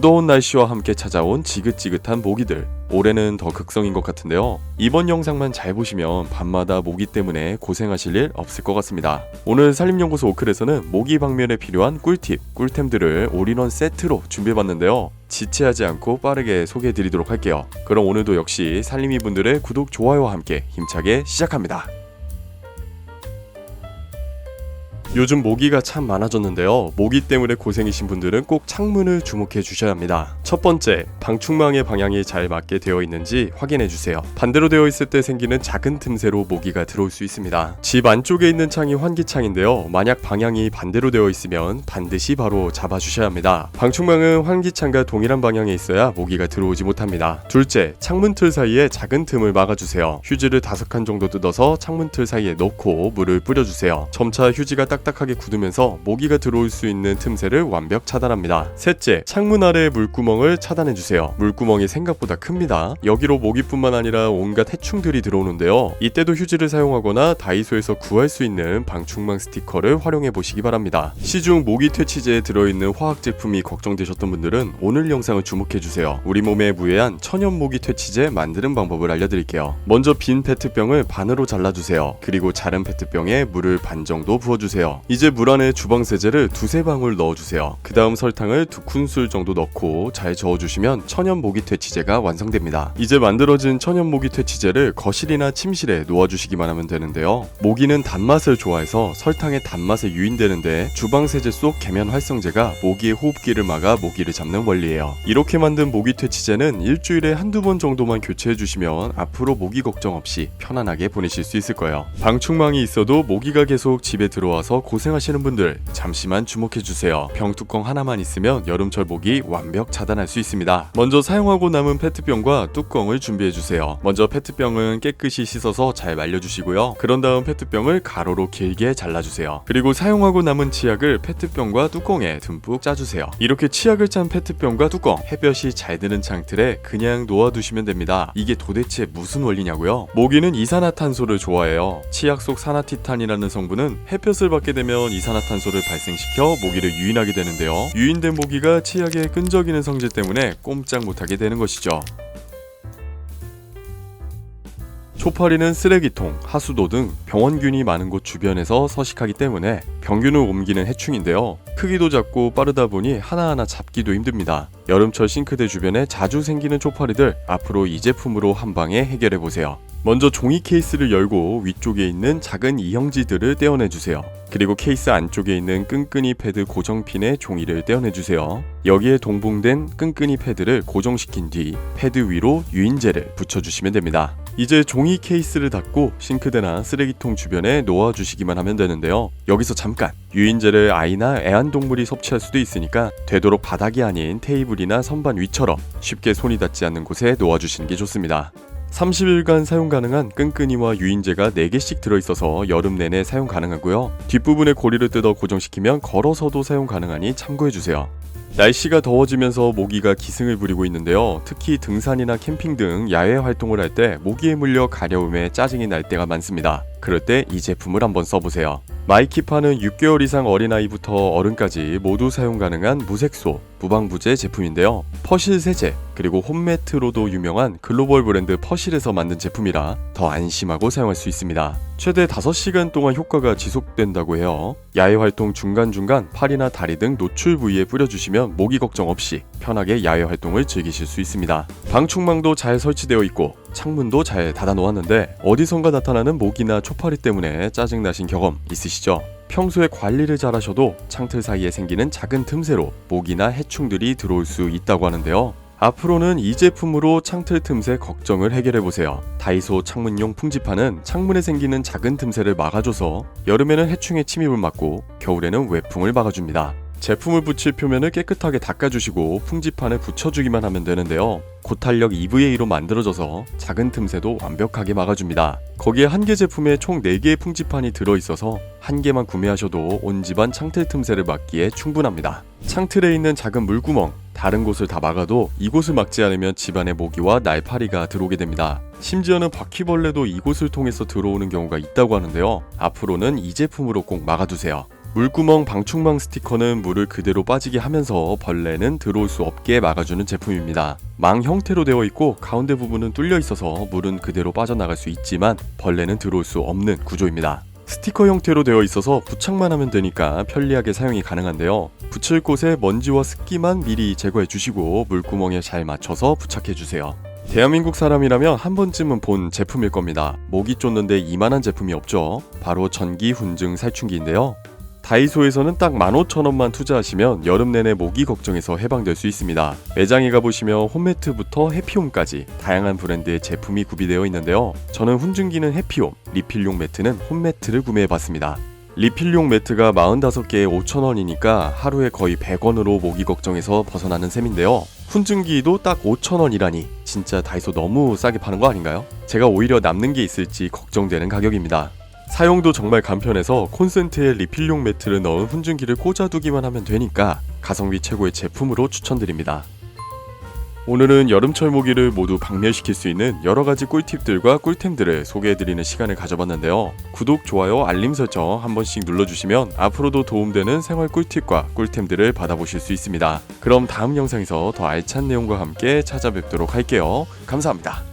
무더운 날씨와 함께 찾아온 지긋지긋한 모기들. 올해는 더 극성인 것 같은데요. 이번 영상만 잘 보시면 밤마다 모기 때문에 고생하실 일 없을 것 같습니다. 오늘 산림연구소 오클에서는 모기 방면에 필요한 꿀팁, 꿀템들을 올인원 세트로 준비해봤는데요. 지체하지 않고 빠르게 소개해드리도록 할게요. 그럼 오늘도 역시 산림이분들의 구독, 좋아요와 함께 힘차게 시작합니다. 요즘 모기가 참 많아졌는데요. 모기 때문에 고생이신 분들은 꼭 창문을 주목해 주셔야 합니다. 첫 번째, 방충망의 방향이 잘 맞게 되어 있는지 확인해 주세요. 반대로 되어 있을 때 생기는 작은 틈새로 모기가 들어올 수 있습니다. 집 안쪽에 있는 창이 환기창인데요. 만약 방향이 반대로 되어 있으면 반드시 바로 잡아 주셔야 합니다. 방충망은 환기창과 동일한 방향에 있어야 모기가 들어오지 못합니다. 둘째, 창문틀 사이에 작은 틈을 막아주세요. 휴지를 5칸 정도 뜯어서 창문틀 사이에 넣고 물을 뿌려주세요. 점차 휴지가 딱딱하게 굳으면서 모기가 들어올 수 있는 틈새를 완벽 차단합니다. 셋째, 창문 아래의 물구멍을 차단해주세요. 물구멍이 생각보다 큽니다. 여기로 모기뿐만 아니라 온갖 해충들이 들어오는데요. 이때도 휴지를 사용하거나 다이소에서 구할 수 있는 방충망 스티커를 활용해 보시기 바랍니다. 시중 모기 퇴치제에 들어있는 화학 제품이 걱정되셨던 분들은 오늘 영상을 주목해주세요. 우리 몸에 무해한 천연 모기 퇴치제 만드는 방법을 알려드릴게요. 먼저 빈 페트병을 반으로 잘라주세요. 그리고 자른 페트병에 물을 반 정도 부어주세요. 이제 물 안에 주방세제를 2~3방울 넣어주세요. 그 다음 설탕을 2큰술 정도 넣고 잘 저어주시면 천연 모기 퇴치제가 완성됩니다. 이제 만들어진 천연 모기 퇴치제를 거실이나 침실에 놓아주시기만 하면 되는데요. 모기는 단맛을 좋아해서 설탕의 단맛에 유인되는데 주방세제 속 계면 활성제가 모기의 호흡기를 막아 모기를 잡는 원리예요. 이렇게 만든 모기 퇴치제는 일주일에 1~2번 정도만 교체해주시면 앞으로 모기 걱정 없이 편안하게 보내실 수 있을 거예요. 방충망이 있어도 모기가 계속 집에 들어와서 고생하시는 분들 잠시만 주목해주세요. 병뚜껑 하나만 있으면 여름철 모기 완벽 차단할 수 있습니다. 먼저 사용하고 남은 페트병과 뚜껑을 준비해주세요. 먼저 페트병은 깨끗이 씻어서 잘 말려주시고요. 그런 다음 페트병을 가로로 길게 잘라주세요. 그리고 사용하고 남은 치약을 페트병과 뚜껑에 듬뿍 짜주세요. 이렇게 치약을 짠 페트병과 뚜껑, 햇볕이 잘 드는 창틀에 그냥 놓아두시면 됩니다. 이게 도대체 무슨 원리냐고요? 모기는 이산화탄소를 좋아해요. 치약 속 산화티탄이라는 성분은 햇볕을 받게 되면 이산화탄소를 발생시켜 모기를 유인하게 되는데요. 유인된 모기가 치약에 끈적이는 성질 때문에 꼼짝 못하게 되는 것이죠. 초파리는 쓰레기통, 하수도 등 병원균이 많은 곳 주변에서 서식하기 때문에 병균을 옮기는 해충인데요. 크기도 작고 빠르다 보니 하나하나 잡기도 힘듭니다. 여름철 싱크대 주변에 자주 생기는 초파리들, 앞으로 이 제품으로 한 방에 해결해보세요. 먼저 종이 케이스를 열고 위쪽에 있는 작은 이형지들을 떼어내주세요. 그리고 케이스 안쪽에 있는 끈끈이 패드 고정핀에 종이를 떼어내주세요. 여기에 동봉된 끈끈이 패드를 고정시킨 뒤 패드 위로 유인제를 붙여주시면 됩니다. 이제 종이 케이스를 닫고 싱크대나 쓰레기통 주변에 놓아주시기만 하면 되는데요. 여기서 잠깐! 유인제를 아이나 애완동물이 섭취할 수도 있으니까 되도록 바닥이 아닌 테이블이나 선반 위처럼 쉽게 손이 닿지 않는 곳에 놓아주시는 게 좋습니다. 30일간 사용 가능한 끈끈이와 유인제가 4개씩 들어있어서 여름 내내 사용 가능하고요. 뒷부분에 고리를 뜯어 고정시키면 걸어서도 사용 가능하니 참고해주세요. 날씨가 더워지면서 모기가 기승을 부리고 있는데요. 특히 등산이나 캠핑 등 야외 활동을 할 때 모기에 물려 가려움에 짜증이 날 때가 많습니다. 그럴 때 이 제품을 한번 써보세요. 마이키파는 6개월 이상 어린아이부터 어른까지 모두 사용 가능한 무색소, 무방부제 제품인데요. 퍼실 세제, 그리고 홈매트로도 유명한 글로벌 브랜드 퍼실에서 만든 제품이라 더 안심하고 사용할 수 있습니다. 최대 5시간 동안 효과가 지속된다고 해요. 야외 활동 중간중간 팔이나 다리 등 노출 부위에 뿌려주시면 모기 걱정 없이 편하게 야외 활동을 즐기실 수 있습니다. 방충망도 잘 설치되어 있고 창문도 잘 닫아 놓았는데 어디선가 나타나는 모기나 초파리 때문에 짜증나신 경험 있으시죠? 평소에 관리를 잘하셔도 창틀 사이에 생기는 작은 틈새로 모기나 해충들이 들어올 수 있다고 하는데요. 앞으로는 이 제품으로 창틀 틈새 걱정을 해결해보세요. 다이소 창문용 풍지판은 창문에 생기는 작은 틈새를 막아줘서 여름에는 해충의 침입을 막고 겨울에는 외풍을 막아줍니다. 제품을 붙일 표면을 깨끗하게 닦아주시고 풍지판에 붙여주기만 하면 되는데요. 고탄력 EVA로 만들어져서 작은 틈새도 완벽하게 막아줍니다. 거기에 한 개 제품에 총 4개의 풍지판이 들어있어서 한 개만 구매하셔도 온 집안 창틀 틈새를 막기에 충분합니다. 창틀에 있는 작은 물구멍, 다른 곳을 다 막아도 이곳을 막지 않으면 집안에 모기와 날파리가 들어오게 됩니다. 심지어는 바퀴벌레도 이곳을 통해서 들어오는 경우가 있다고 하는데요. 앞으로는 이 제품으로 꼭 막아두세요. 물구멍 방충망 스티커는 물을 그대로 빠지게 하면서 벌레는 들어올 수 없게 막아주는 제품입니다. 망 형태로 되어 있고 가운데 부분은 뚫려 있어서 물은 그대로 빠져나갈 수 있지만 벌레는 들어올 수 없는 구조입니다. 스티커 형태로 되어 있어서 부착만 하면 되니까 편리하게 사용이 가능한데요. 붙일 곳에 먼지와 습기만 미리 제거해 주시고 물구멍에 잘 맞춰서 부착해 주세요. 대한민국 사람이라면 한 번쯤은 본 제품일 겁니다. 모기 쫓는데 이만한 제품이 없죠. 바로 전기 훈증 살충기인데요. 다이소에서는 딱 15,000원만 투자하시면 여름 내내 모기 걱정에서 해방될 수 있습니다. 매장에 가보시면 홈매트부터 해피홈까지 다양한 브랜드의 제품이 구비되어 있는데요. 저는 훈증기는 해피홈, 리필용 매트는 홈매트를 구매해봤습니다. 리필용 매트가 45개에 5,000원이니까 하루에 거의 100원으로 모기 걱정에서 벗어나는 셈인데요. 훈증기도 딱 5,000원이라니 진짜 다이소 너무 싸게 파는 거 아닌가요? 제가 오히려 남는 게 있을지 걱정되는 가격입니다. 사용도 정말 간편해서 콘센트에 리필용 매트를 넣은 훈증기를 꽂아두기만 하면 되니까 가성비 최고의 제품으로 추천드립니다. 오늘은 여름철 모기를 모두 박멸시킬 수 있는 여러가지 꿀팁들과 꿀템들을 소개해드리는 시간을 가져봤는데요. 구독, 좋아요, 알림 설정 한 번씩 눌러주시면 앞으로도 도움되는 생활 꿀팁과 꿀템들을 받아보실 수 있습니다. 그럼 다음 영상에서 더 알찬 내용과 함께 찾아뵙도록 할게요. 감사합니다.